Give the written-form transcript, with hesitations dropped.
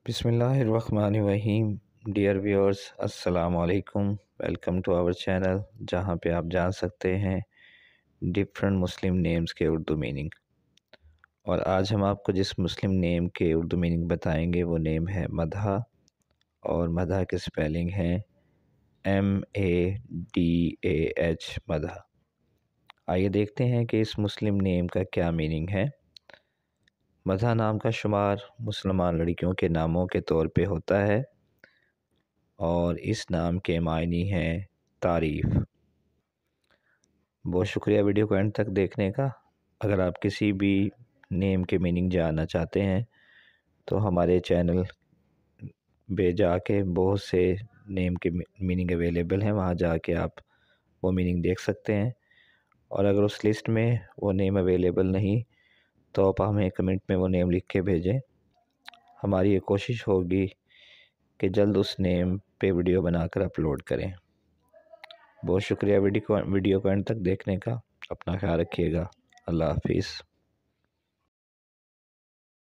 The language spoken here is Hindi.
बिस्मिल्लाहिर्रहमानिर्रहीम। डियर व्यूअर्स, अस्सलाम वालेकुम। वेलकम टू आवर चैनल, जहां पे आप जान सकते हैं डिफरेंट मुस्लिम नेम्स के उर्दू मीनिंग। और आज हम आपको जिस मुस्लिम नेम के उर्दू मीनिंग बताएंगे वो नेम है मदहा। और मदहा की स्पेलिंग है MADAH, मदहा। आइए देखते हैं कि इस मुस्लिम नेम का क्या मीनिंग है। मदहा नाम का शुमार मुसलमान लड़कियों के नामों के तौर पे होता है और इस नाम के मायने हैं तारीफ़। बहुत शुक्रिया वीडियो को एंड तक देखने का। अगर आप किसी भी नेम के मीनिंग जानना चाहते हैं तो हमारे चैनल पे जाके बहुत से नेम के मीनिंग अवेलेबल हैं, वहाँ जाके आप वो मीनिंग देख सकते हैं। और अगर उस लिस्ट में वो नेम अवेलेबल नहीं तो आप हमें कमेंट में वो नेम लिख के भेजें। हमारी ये कोशिश होगी कि जल्द उस नेम पे वीडियो बनाकर अपलोड करें। बहुत शुक्रिया वीडियो को एंड तक देखने का। अपना ख्याल रखिएगा। अल्लाह हाफिज़।